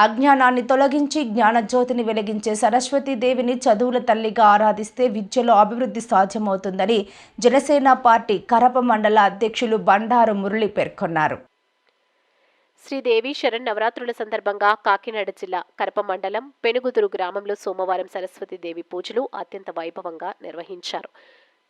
అజ్ఞానాన్ని తొలగించి జ్ఞానజ్యోతిని వెలిగించే సరస్వతీదేవిని చదువుల తల్లిగా ఆరాధిస్తే విద్యలో అభివృద్ధి సాధ్యమవుతుందని జనసేన పార్టీ కరప మండల అధ్యక్షులు బండారు మురళి పేర్కొన్నారు. శ్రీదేవి శరన్నవరాత్రుల సందర్భంగా కాకినాడ జిల్లా కరప మండలం పెనుగుదురు గ్రామంలో సోమవారం సరస్వతీదేవి పూజలు అత్యంత వైభవంగా నిర్వహించారు.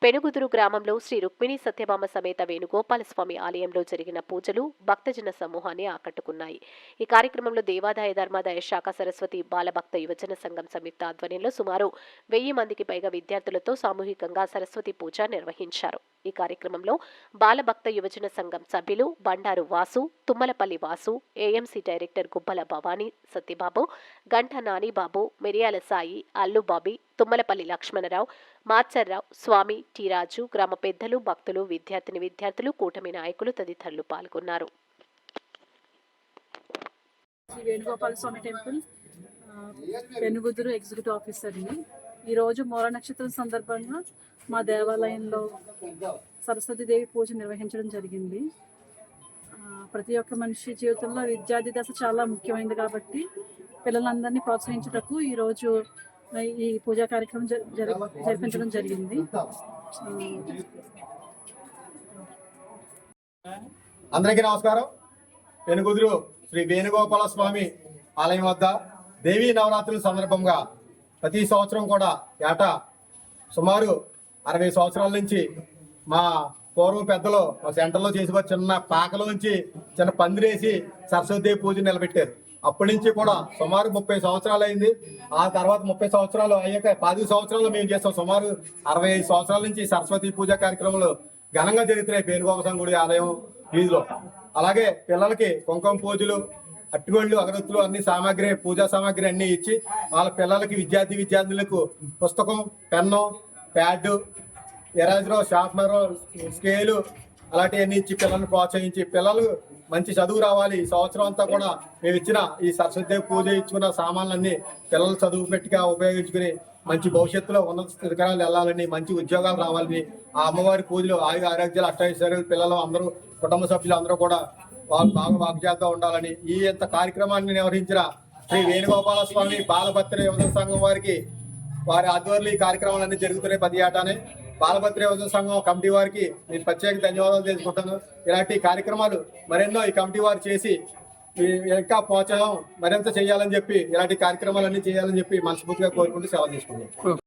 పెనుగుదురు గ్రామంలో శ్రీ రుక్మిణి సత్యభామ సమేత వేణుగోపాలస్వామి ఆలయంలో జరిగిన పూజలు భక్తజన సమూహాన్ని ఆకట్టుకున్నాయి. ఈ కార్యక్రమంలో దేవాదాయ ధర్మాదాయ శాఖ సరస్వతి బాలభక్త యువజన సంఘం సంయుక్త ఆధ్వర్యంలో సుమారు 1000 మందికి పైగా విద్యార్థులతో సామూహికంగా సరస్వతి పూజ నిర్వహించారు. ఈ కార్యక్రమంలో బాలభక్త యువజన సంఘం సభ్యులు బండారు వాసు, తుమ్మలపల్లి వాసు, ఏఎంసీ డైరెక్టర్ గుబ్బల భవానీ సత్యబాబు, గంట నానిబాబు, మిరియాల సాయి, అల్లుబాబి, తుమ్మలపల్లి లక్ష్మణరావు, మార్చర్రావు, స్వామి, టి రాజు, గ్రామ పెద్దలు, భక్తులు, విద్యార్థులు, కూటమి నాయకులు తదితరులు పాల్గొన్నారు. శ్రీ వేణుగోపాల స్వామి టెంపుల్ పెనుగుదురు ఎగ్జిక్యూటివ్ ఆఫీసర్ని. ఈరోజు మూల నక్షత్రం సందర్భంగా మా దేవాలయంలో సరస్వతీదేవి పూజ నిర్వహించడం జరిగింది. ప్రతి ఒక్క మనిషి జీవితంలో విద్యార్థి దశ చాలా ముఖ్యమైనది కాబట్టి పిల్లలందరినీ ప్రోత్సహించుటకు ఈరోజు ఈ పూజా కార్యక్రమం జరిపించడం జరిగింది. అందరికీ నమస్కారం. పెనుగుదురు శ్రీ వేణుగోపాల స్వామి ఆలయం వద్ద దేవీ నవరాత్రుల సందర్భంగా ప్రతి సంవత్సరం కూడా ఏటా సుమారు 60 సంవత్సరాల నుంచి మా పూర్వం పెద్దలు మా సెంటర్లో చేసి చిన్న పాకల నుంచి చిన్న పందిరేసి సరస్వతి పూజ నిలబెట్టారు. అప్పటి నుంచి కూడా సుమారు 30 సంవత్సరాలు అయింది. ఆ తర్వాత 30 సంవత్సరాలు అయ్యాక 10 సంవత్సరాలు మేము చేస్తాం. సుమారు 65 సంవత్సరాల నుంచి సరస్వతి పూజా కార్యక్రమాలు ఘనంగా జరుగుతున్నాయి వేణుగోపాల గుడి ఆలయం వీధిలో. అలాగే పిల్లలకి కుంకుమ పూజలు, అట్టిగొళ్ళు, అగరత్తులు అన్ని సామాగ్రి, పూజా సామాగ్రి అన్ని ఇచ్చి వాళ్ళ పిల్లలకి విద్యార్థులకు పుస్తకం, pen, pad, eraser, sharpener, scale అలాంటివన్నీ ఇచ్చి పిల్లల్ని ప్రోత్సహించి పిల్లలు మంచి చదువు రావాలి. ఈ సంవత్సరం అంతా కూడా మేము ఇచ్చిన ఈ సరస్వతీదేవి పూజ ఇచ్చుకున్న సామాన్లన్నీ పిల్లలు చదువు పెట్టిగా ఉపయోగించుకుని మంచి భవిష్యత్తులో ఉన్నత స్థితికరాలు వెళ్ళాలని, మంచి ఉద్యోగాలు రావాలని, ఆ అమ్మవారి పూజలు ఆరోగ్యాలు అష్టైశ్వర్యాలు పిల్లలు అందరూ కుటుంబ సభ్యులు అందరూ కూడా వాళ్ళు బాగా వాగ్జాతో ఉండాలని ఈ ఇంత కార్యక్రమాన్ని నిర్వహించిన శ్రీ వేణుగోపాల స్వామి బాలభద్ర యువజన సంఘం వారి ఆధ్వర్యంలో ఈ కార్యక్రమాలన్నీ జరుగుతున్నాయి. ప్రతి ఏటానే బాలభద్ర యువజన సంఘం కమిటీ వారికి నేను ప్రత్యేక ధన్యవాదాలు తెలుసుకుంటాను. ఇలాంటి కార్యక్రమాలు మరెన్నో ఈ కమిటీ వారు చేసి ఇంకా ప్రోత్సాహం మరింత చేయాలని చెప్పి ఇలాంటి కార్యక్రమాలన్నీ చేయాలని చెప్పి మనస్ఫూర్తిగా కోరుకుంటూ సేవ తీసుకుంటాం.